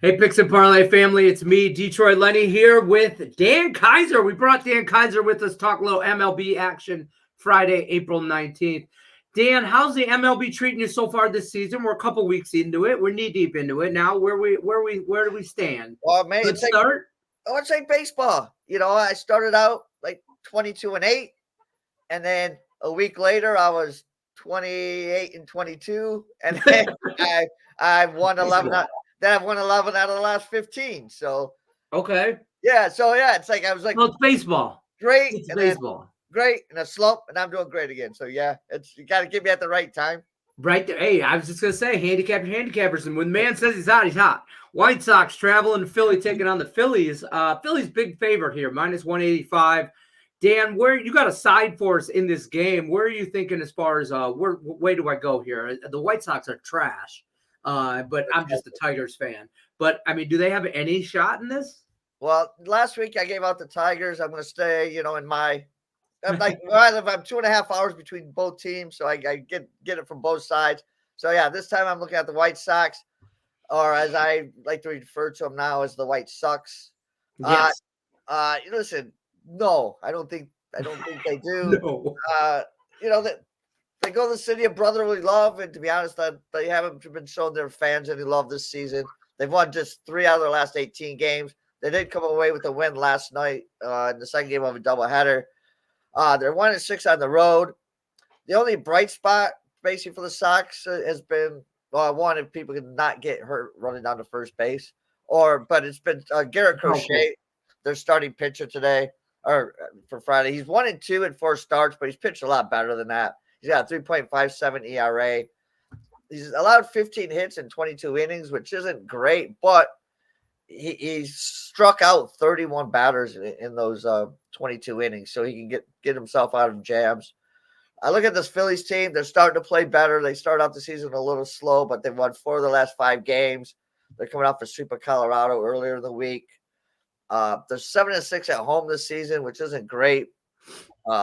Hey, Picks and Parlay family, it's me, Detroit Lenny, here with Dan Kaiser. We brought Dan Kaiser with us, talk a little MLB action Friday, April 19th. Dan, how's the MLB treating you so far this season? We're a couple weeks into it. We're knee deep into it now. Where do we stand? Well, man, Good start. It's like baseball. I started out like 22-8, and then a week later I was 28-22, and then I won 11. Then I've won 11 out of the last 15. So okay, it's like I was like, well, it's baseball. Great, it's and baseball. Great, and a slump, and I'm doing great again. So yeah, you got to get me at the right time. Right there. Hey, I was just gonna say, handicappers, and when the man says he's hot, he's hot. White Sox traveling to Philly, taking on the Phillies. Philly's big favorite here, -185. Dan, where you got a side for us in this game? Where are you thinking as far as where way do I go here? The White Sox are trash, but I'm just a Tigers fan. But I mean, do they have any shot in this? Well, last week I gave out the Tigers. I'm going to stay, in my. I'm like, I live. I'm 2.5 hours between both teams, so I get it from both sides. So yeah, this time I'm looking at the White Sox, or as I like to refer to them now as the White Sox. Yes. Listen, no, I don't think they do. No. They go to the city of brotherly love, and to be honest, they haven't been showing their fans any love this season. They've won just 3 out of their last 18 games. They did come away with a win last night in the second game of a doubleheader. They're 1-6 on the road. The only bright spot basically for the Sox has been one, if people can not get hurt running down to first base, but it's been Garrett Crochet, their starting pitcher today or for Friday. He's 1-2 in 4 starts, but he's pitched a lot better than that. He's got a 3.57 ERA. He's allowed 15 hits in 22 innings, which isn't great, but he struck out 31 batters in those 22 innings, so he can get himself out of jams. I look at this Phillies team. They're starting to play better. They started off the season a little slow, but they've won 4 of the last 5 games. They're coming off a sweep of Colorado earlier in the week. They're 7-6 at home this season, which isn't great.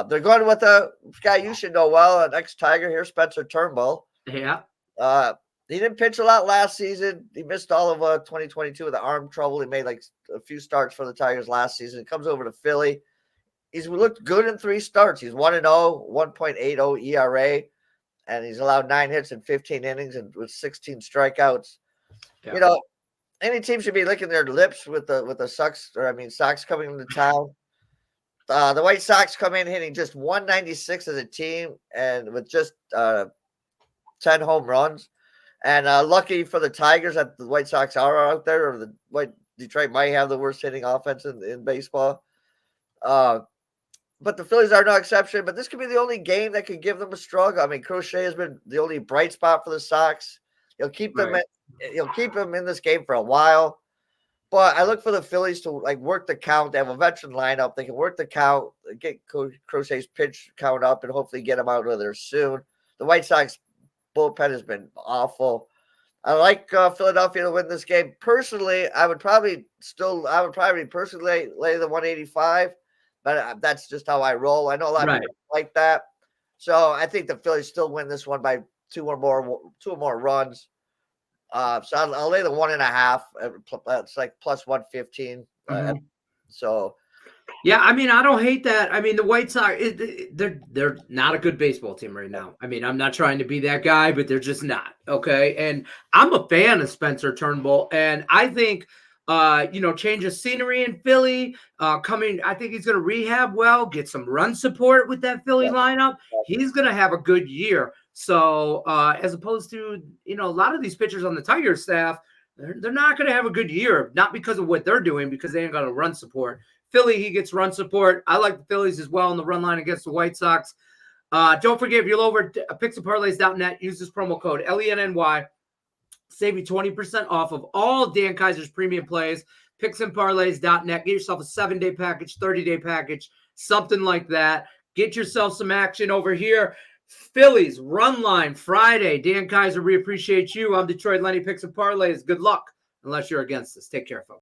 They're going with a guy you should know well, an ex-Tiger here, Spencer Turnbull. Yeah. He didn't pitch a lot last season. He missed all of 2022 with the arm trouble. He made like a few starts for the Tigers last season. He comes over to Philly. He's looked good in 3 starts. He's 1-0, 1.80 ERA, and he's allowed 9 hits in 15 innings and with 16 strikeouts. Yeah. Any team should be licking their lips with the Sox coming into town. The White Sox come in hitting just 196 as a team and with just 10 home runs. And lucky for the Tigers that the White Sox are out there, or Detroit might have the worst hitting offense in baseball. But the Phillies are no exception. But this could be the only game that could give them a struggle. I mean, Crochet has been the only bright spot for the Sox. He'll keep them in this game for a while. But I look for the Phillies to work the count. They have a veteran lineup. They can work the count, get Crochet's pitch count up, and hopefully get him out of there soon. The White Sox bullpen has been awful. I like Philadelphia to win this game. Personally, I would probably personally lay the 185, but that's just how I roll. I know a lot of people like that. So I think the Phillies still win this one by 2 or more runs. So I'll lay the 1.5. It's like plus 115. So. Yeah, I mean, I don't hate that. I mean, the White Sox, they're not a good baseball team right now. I mean, I'm not trying to be that guy, but they're just not, okay? And I'm a fan of Spencer Turnbull, and I think, change of scenery in Philly, I think he's going to rehab well, get some run support with that Philly lineup. He's going to have a good year. So as opposed to, a lot of these pitchers on the Tigers staff, they're not going to have a good year, not because of what they're doing, because they ain't got a run support. Philly, he gets run support. I like the Phillies as well in the run line against the White Sox. Don't forget, if you're over at picksandparlays.net, use this promo code LENNY. Save you 20% off of all Dan Kaiser's premium plays. Picksandparlays.net. Get yourself a 7-day package, 30-day package, something like that. Get yourself some action over here. Phillies run line Friday. Dan Kaiser, we appreciate you. I'm Detroit Lenny, Picks and Parlays. Good luck, unless you're against us. Take care, folks.